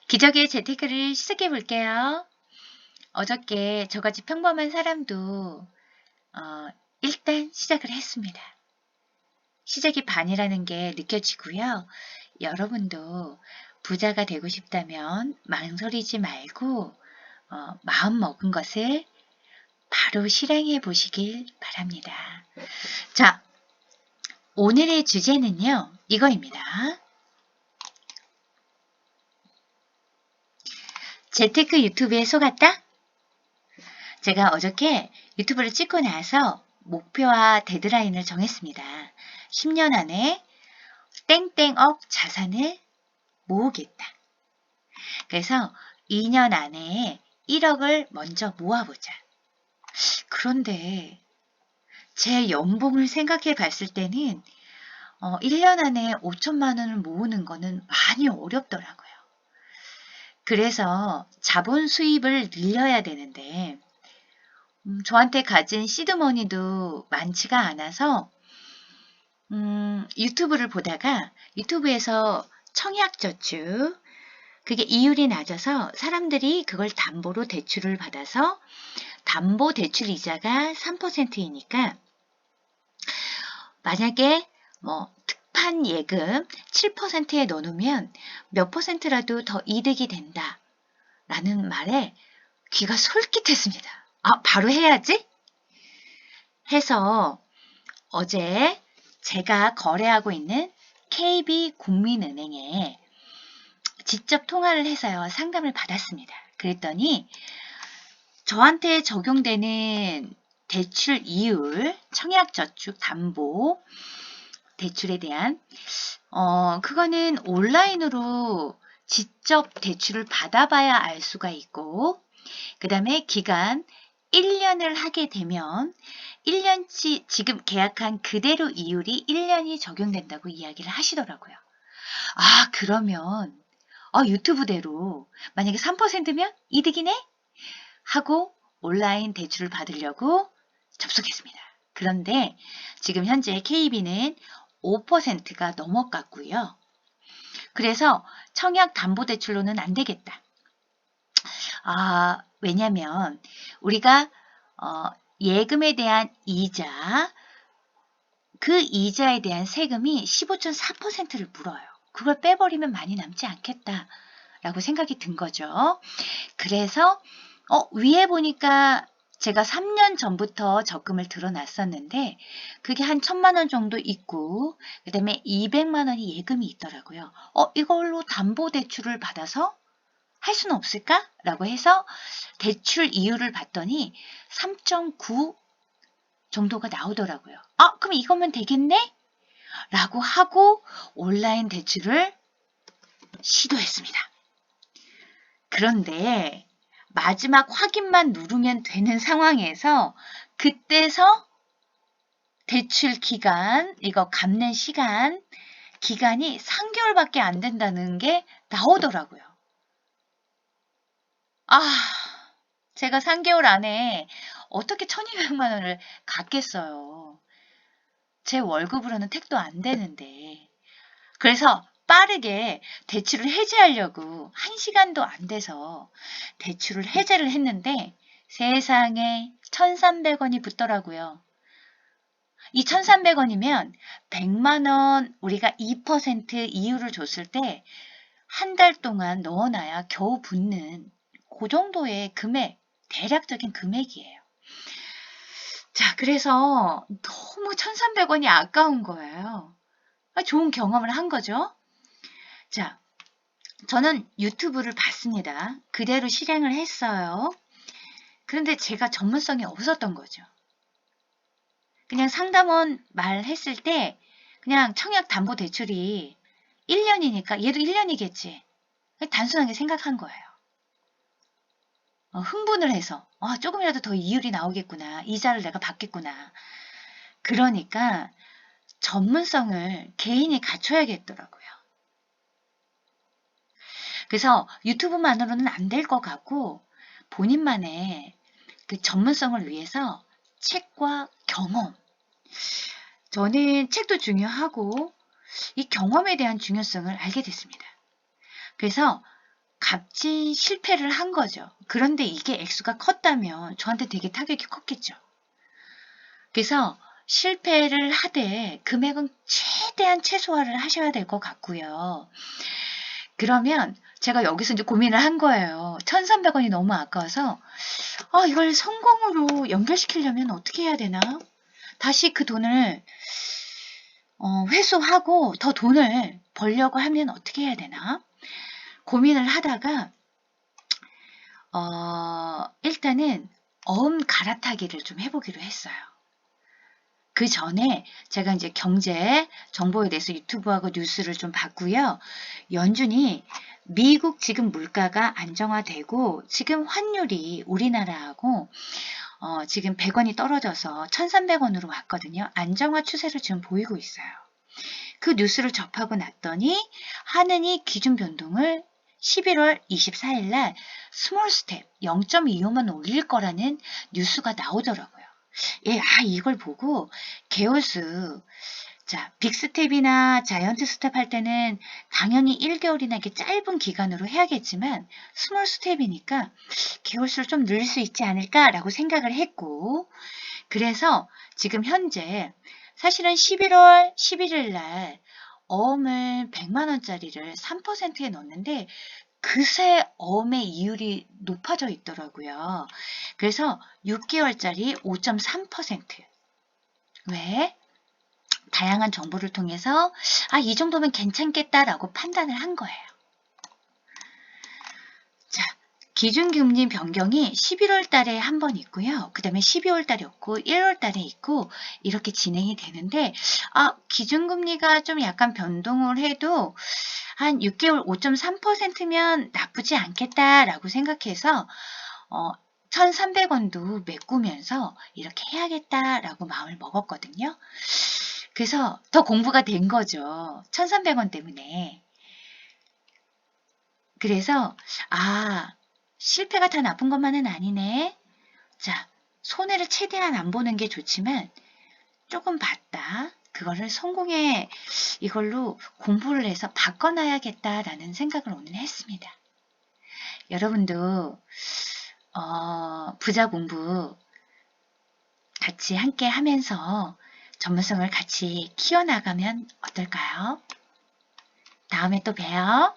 기적의 재테크를 시작해 볼게요. 어저께 저같이 평범한 사람도 일단 시작을 했습니다. 시작이 반이라는 게 느껴지고요. 여러분도 부자가 되고 싶다면 망설이지 말고 마음 먹은 것을 바로 실행해 보시길 바랍니다. 자, 오늘의 주제는요. 이거입니다. 재테크 유튜브에 속았다? 제가 어저께 유튜브를 찍고 나서 목표와 데드라인을 정했습니다. 10년 안에 땡땡억 자산을 모으겠다. 그래서 2년 안에 1억을 먼저 모아보자. 그런데 제 연봉을 생각해 봤을 때는 1년 안에 5천만 원을 모으는 거는 많이 어렵더라고요. 그래서 자본 수입을 늘려야 되는데 저한테 가진 시드머니도 많지가 않아서 유튜브를 보다가 유튜브에서 청약저축 그게 이율이 낮아서 사람들이 그걸 담보로 대출을 받아서 담보대출 이자가 3%이니까 만약에 특판 예금 7%에 넣어놓으면 몇 %라도 더 이득이 된다 라는 말에 귀가 솔깃했습니다. 바로 해야지? 해서 어제 제가 거래하고 있는 KB국민은행에 직접 통화를 해서요. 상담을 받았습니다. 그랬더니 저한테 적용되는 대출 이율, 청약저축, 담보, 대출에 대한 그거는 온라인으로 직접 대출을 받아봐야 알 수가 있고 그 다음에 기간 1년을 하게 되면 1년치 지금 계약한 그대로 이율이 1년이 적용된다고 이야기를 하시더라고요. 그러면 유튜브대로 만약에 3%면 이득이네? 하고 온라인 대출을 받으려고 접속했습니다. 그런데 지금 현재 KB는 5%가 넘어갔고요. 그래서 청약담보대출로는 안 되겠다. 왜냐면 우리가 예금에 대한 이자, 그 이자에 대한 세금이 15.4%를 물어요. 그걸 빼버리면 많이 남지 않겠다라고 생각이 든 거죠. 그래서 위에 보니까 제가 3년 전부터 적금을 들어놨었는데 그게 한 1,000만 원 정도 있고 그 다음에 200만 원이 예금이 있더라고요. 이걸로 담보대출을 받아서 할 수는 없을까? 라고 해서 대출 이율을 봤더니 3.9 정도가 나오더라고요. 그럼 이거면 되겠네? 라고 하고 온라인 대출을 시도했습니다. 그런데 마지막 확인만 누르면 되는 상황에서 그때서 대출 기간, 이거 갚는 시간, 기간이 3개월밖에 안 된다는 게 나오더라고요. 제가 3개월 안에 어떻게 1,200만 원을 갚겠어요. 제 월급으로는 택도 안 되는데. 그래서 빠르게 대출을 해지하려고 1시간도 안 돼서 대출을 해제를 했는데 세상에 1,300원이 붙더라고요. 이 1,300원이면 100만 원 우리가 2% 이율을 줬을 때 한 달 동안 넣어놔야 겨우 붙는 그 정도의 금액, 대략적인 금액이에요. 자, 그래서 너무 1,300원이 아까운 거예요. 좋은 경험을 한 거죠. 자, 저는 유튜브를 봤습니다. 그대로 실행을 했어요. 그런데 제가 전문성이 없었던 거죠. 그냥 상담원 말했을 때 그냥 청약담보대출이 1년이니까 얘도 1년이겠지. 단순하게 생각한 거예요. 흥분을 해서 조금이라도 더 이율이 나오겠구나. 이자를 내가 받겠구나. 그러니까 전문성을 개인이 갖춰야겠더라고요. 그래서 유튜브만으로는 안 될 것 같고 본인만의 그 전문성을 위해서 책과 경험. 저는 책도 중요하고 이 경험에 대한 중요성을 알게 됐습니다. 그래서 값진 실패를 한 거죠. 그런데 이게 액수가 컸다면 저한테 되게 타격이 컸겠죠. 그래서 실패를 하되 금액은 최대한 최소화를 하셔야 될 것 같고요. 그러면 제가 여기서 이제 고민을 한 거예요. 1,300원이 너무 아까워서 이걸 성공으로 연결시키려면 어떻게 해야 되나? 다시 그 돈을 회수하고 더 돈을 벌려고 하면 어떻게 해야 되나? 고민을 하다가 일단은 어음 갈아타기를 좀 해보기로 했어요. 그 전에 제가 이제 경제 정보에 대해서 유튜브하고 뉴스를 좀 봤고요. 연준이 미국 지금 물가가 안정화되고 지금 환율이 우리나라하고 지금 100원이 떨어져서 1,300원으로 왔거든요. 안정화 추세를 지금 보이고 있어요. 그 뉴스를 접하고 났더니 하느니 기준 변동을 11월 24일 날 스몰 스텝 0.25만 올릴 거라는 뉴스가 나오더라고요. 예, 이걸 보고 개월수 자, 빅스텝이나 자이언트 스텝 할 때는 당연히 1개월이나 이렇게 짧은 기간으로 해야겠지만 스몰 스텝이니까 개월수를 좀 늘릴 수 있지 않을까라고 생각을 했고 그래서 지금 현재 사실은 11월 11일 날 어음을 100만 원짜리를 3%에 넣었는데 그새 어음의 이율이 높아져 있더라고요. 그래서 6개월짜리 5.3%. 왜? 다양한 정보를 통해서 이 정도면 괜찮겠다라고 판단을 한 거예요. 자, 기준금리 변경이 11월 달에 한 번 있고요. 그 다음에 12월 달에 없고 1월 달에 있고 이렇게 진행이 되는데 기준금리가 좀 약간 변동을 해도 한 6개월 5.3%면 나쁘지 않겠다라고 생각해서 1,300원도 메꾸면서 이렇게 해야겠다라고 마음을 먹었거든요. 그래서 더 공부가 된 거죠. 1,300원 때문에. 그래서 실패가 다 나쁜 것만은 아니네. 자, 손해를 최대한 안 보는 게 좋지만 조금 봤다. 그거를 성공에 이걸로 공부를 해서 바꿔놔야겠다라는 생각을 오늘 했습니다. 여러분도 부자 공부 같이 함께 하면서 전문성을 같이 키워나가면 어떨까요? 다음에 또 봬요.